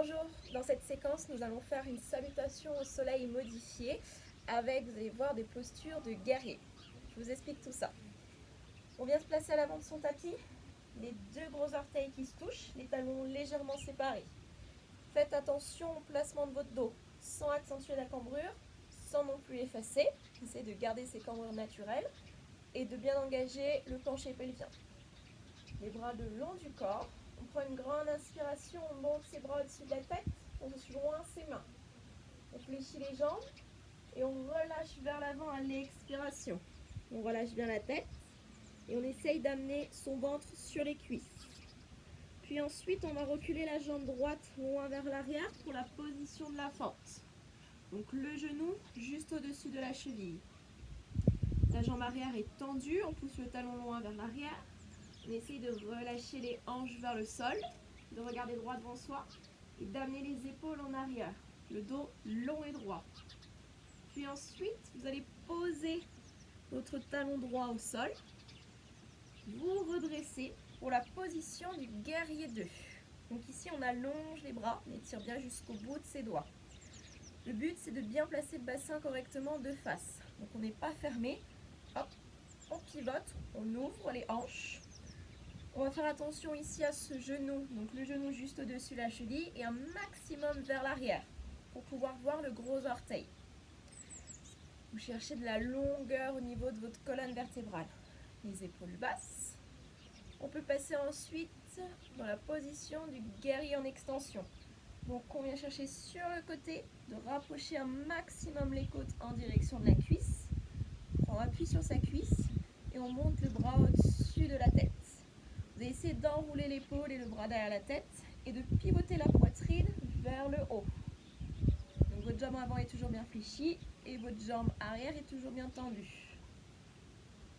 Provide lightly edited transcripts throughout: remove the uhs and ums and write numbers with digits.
Bonjour, dans cette séquence nous allons faire une salutation au soleil modifiée avec, vous allez voir, des postures de guerrier. Je vous explique tout ça. On vient se placer à l'avant de son tapis, les deux gros orteils qui se touchent, les talons légèrement séparés. Faites attention au placement de votre dos, sans accentuer la cambrure, sans non plus effacer. Essayez de garder ces cambrures naturelles et de bien engager le plancher pelvien. Les bras le long du corps. On prend une grande inspiration, on monte ses bras au-dessus de la tête, on joint ses mains. On fléchit les jambes et on relâche vers l'avant à l'expiration. On relâche bien la tête et on essaye d'amener son ventre sur les cuisses. Puis ensuite, on va reculer la jambe droite loin vers l'arrière pour la position de la fente. Donc le genou juste au-dessus de la cheville. La jambe arrière est tendue, on pousse le talon loin vers l'arrière. On essaye de relâcher les hanches vers le sol, de regarder droit devant soi et d'amener les épaules en arrière, le dos long et droit. Puis ensuite, vous allez poser votre talon droit au sol, vous redressez pour la position du guerrier 2. Donc ici, on allonge les bras, on étire bien jusqu'au bout de ses doigts. Le but, c'est de bien placer le bassin correctement de face. Donc on n'est pas fermé, hop, on pivote, on ouvre les hanches. On va faire attention ici à ce genou, donc le genou juste au-dessus de la cheville et un maximum vers l'arrière pour pouvoir voir le gros orteil. Vous cherchez de la longueur au niveau de votre colonne vertébrale. Les épaules basses. On peut passer ensuite dans la position du guerrier en extension. Donc on vient chercher sur le côté de rapprocher un maximum les côtes en direction de la cuisse. On prend appui sur sa cuisse et on monte le bras au-dessus de la tête. Vous allez essayer d'enrouler l'épaule et le bras derrière la tête et de pivoter la poitrine vers le haut. Donc votre jambe avant est toujours bien fléchie et votre jambe arrière est toujours bien tendue.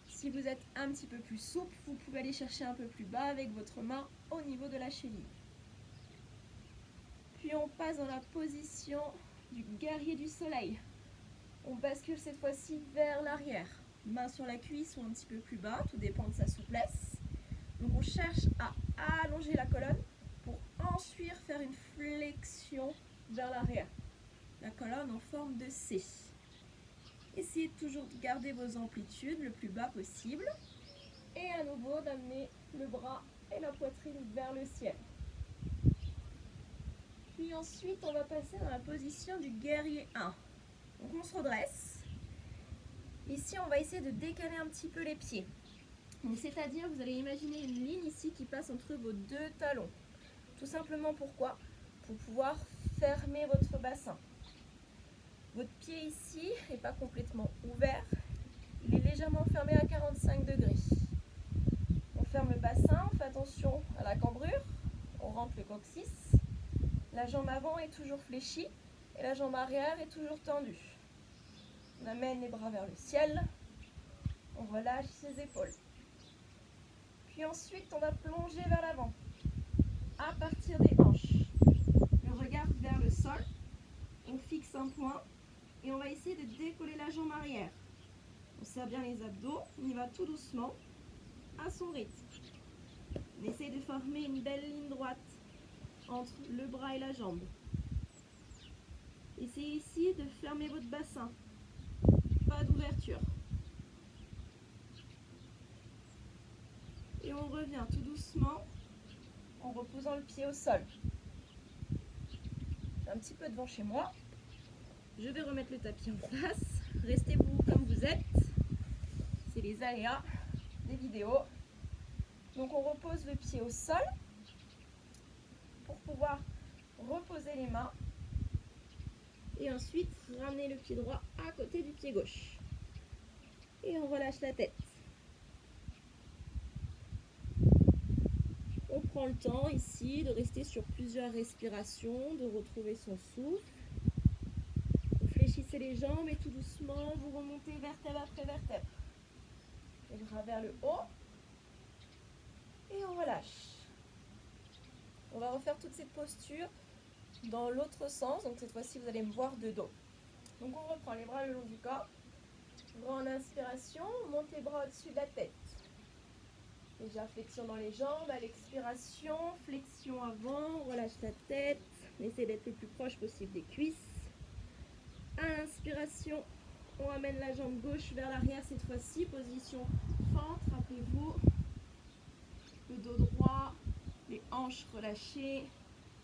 Si vous êtes un petit peu plus souple, vous pouvez aller chercher un peu plus bas avec votre main au niveau de la cheville. Puis on passe dans la position du guerrier du soleil. On bascule cette fois-ci vers l'arrière. Main sur la cuisse ou un petit peu plus bas, tout dépend de sa souplesse. Donc on cherche à allonger la colonne pour ensuite faire une flexion vers l'arrière. La colonne en forme de C. Essayez toujours de garder vos amplitudes le plus bas possible. Et à nouveau d'amener le bras et la poitrine vers le ciel. Puis ensuite on va passer dans la position du guerrier 1. Donc on se redresse. Ici on va essayer de décaler un petit peu les pieds. C'est-à-dire, vous allez imaginer une ligne ici qui passe entre vos deux talons. Tout simplement pourquoi ? Pour pouvoir fermer votre bassin. Votre pied ici n'est pas complètement ouvert. Il est légèrement fermé à 45 degrés. On ferme le bassin, on fait attention à la cambrure. On rentre le coccyx. La jambe avant est toujours fléchie et la jambe arrière est toujours tendue. On amène les bras vers le ciel. On relâche ses épaules. Puis ensuite, on va plonger vers l'avant, à partir des hanches. Le regard vers le sol, on fixe un point et on va essayer de décoller la jambe arrière. On serre bien les abdos, on y va tout doucement, à son rythme. On essaye de former une belle ligne droite entre le bras et la jambe. Essayez ici de fermer votre bassin, pas d'ouverture. Et on revient tout doucement en reposant le pied au sol. Un petit peu devant chez moi. Je vais remettre le tapis en place. Restez-vous comme vous êtes. C'est les aléas des vidéos. Donc on repose le pied au sol pour pouvoir reposer les mains. Et ensuite ramener le pied droit à côté du pied gauche. Et on relâche la tête. On prend le temps ici de rester sur plusieurs respirations, de retrouver son souffle. Vous fléchissez les jambes et tout doucement, vous remontez vertèbre après vertèbre. Les bras vers le haut. Et on relâche. On va refaire toute cette posture dans l'autre sens. Donc cette fois-ci, vous allez me voir de dos. Donc on reprend les bras le long du corps. Grande inspiration, on monte les bras au-dessus de la tête. Déjà flexion dans les jambes, à l'expiration, flexion avant, on relâche la tête. essayez d'être le plus proche possible des cuisses. À l'inspiration, on ramène la jambe gauche vers l'arrière cette fois-ci, position fente, rappelez-vous. Le dos droit, les hanches relâchées,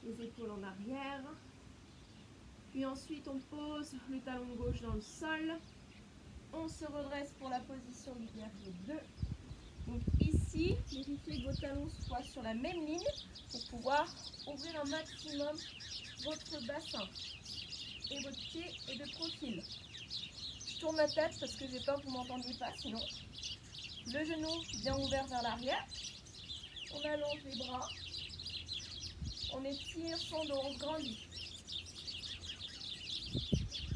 les épaules en arrière. Puis ensuite, on pose le talon gauche dans le sol. On se redresse pour la position du guerrier 2. Donc ici, vérifiez que vos talons soient sur la même ligne pour pouvoir ouvrir un maximum votre bassin. Et votre pied est de profil. Je tourne la tête parce que j'ai peur que vous ne m'entendiez pas sinon. Le genou bien ouvert vers l'arrière. On allonge les bras. On étire son dos, on grandit.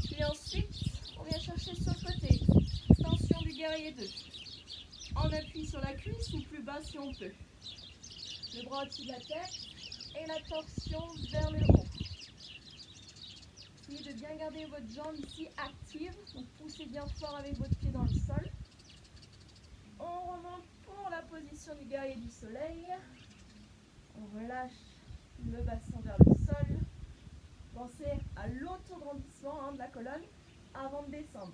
Puis ensuite, on vient chercher sur le côté. Extension du guerrier 2. On appuie sur la cuisse ou plus bas si on peut. Le bras au-dessus de la tête et la torsion vers le haut. Essayez de bien garder votre jambe ici active. Donc poussez bien fort avec votre pied dans le sol. On remonte pour la position du guerrier du soleil. On relâche le bassin vers le sol. Pensez à l'autograndissement de la colonne avant de descendre.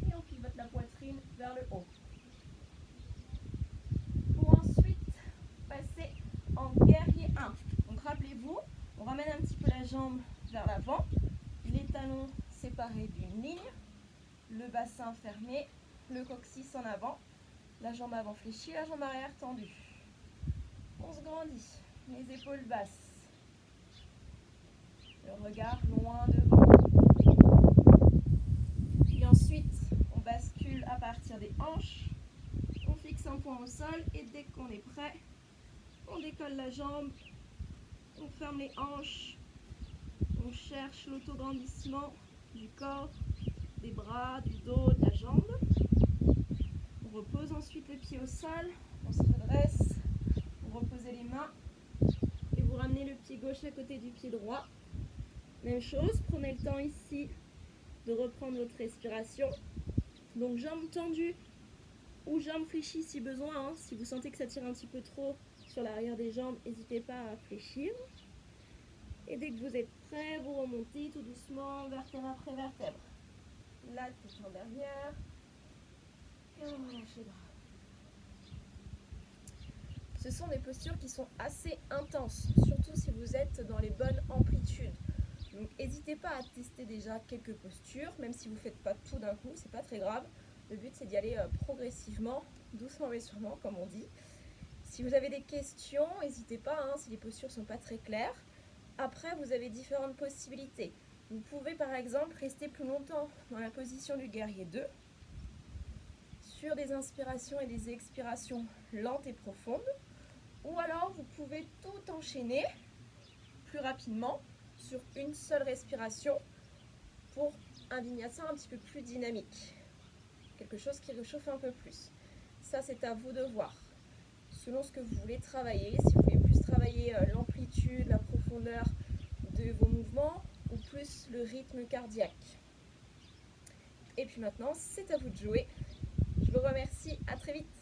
Et on pivote la poitrine vers le haut. Pour ensuite passer en guerrier 1. Donc rappelez-vous, on ramène un petit peu la jambe vers l'avant, les talons séparés d'une ligne, le bassin fermé, le coccyx en avant, la jambe avant fléchie, la jambe arrière tendue. On se grandit, les épaules basses, le regard loin devant. Puis ensuite, on bascule à partir des hanches, on fixe un point au sol et dès qu'on est prêt, on décolle la jambe, on ferme les hanches, on cherche l'autograndissement du corps, des bras, du dos, de la jambe. On repose ensuite le pied au sol, on se redresse, vous reposez les mains et vous ramenez le pied gauche à côté du pied droit. Même chose, prenez le temps ici de reprendre votre respiration. Donc jambes tendues ou jambes fléchies si besoin. Si vous sentez que ça tire un petit peu trop sur l'arrière des jambes, n'hésitez pas à fléchir. Et dès que vous êtes prêt, vous remontez tout doucement, vertèbre après vertèbre. La tête en derrière. Et on relâche les bras. Ce sont des postures qui sont assez intenses, surtout si vous êtes dans les bonnes amplitudes. Donc n'hésitez pas à tester déjà quelques postures, même si vous ne faites pas tout d'un coup, c'est pas très grave. Le but c'est d'y aller progressivement, doucement mais sûrement, comme on dit. Si vous avez des questions, n'hésitez pas, si les postures ne sont pas très claires. Après, vous avez différentes possibilités. Vous pouvez par exemple rester plus longtemps dans la position du guerrier 2, sur des inspirations et des expirations lentes et profondes. Ou alors, vous pouvez tout enchaîner plus rapidement sur une seule respiration pour un vinyasa un petit peu plus dynamique. Quelque chose qui réchauffe un peu plus. Ça, c'est à vous de voir. Selon ce que vous voulez travailler, si vous voulez plus travailler l'amplitude, la profondeur de vos mouvements ou plus le rythme cardiaque. Et puis maintenant, c'est à vous de jouer. Je vous remercie, à très vite.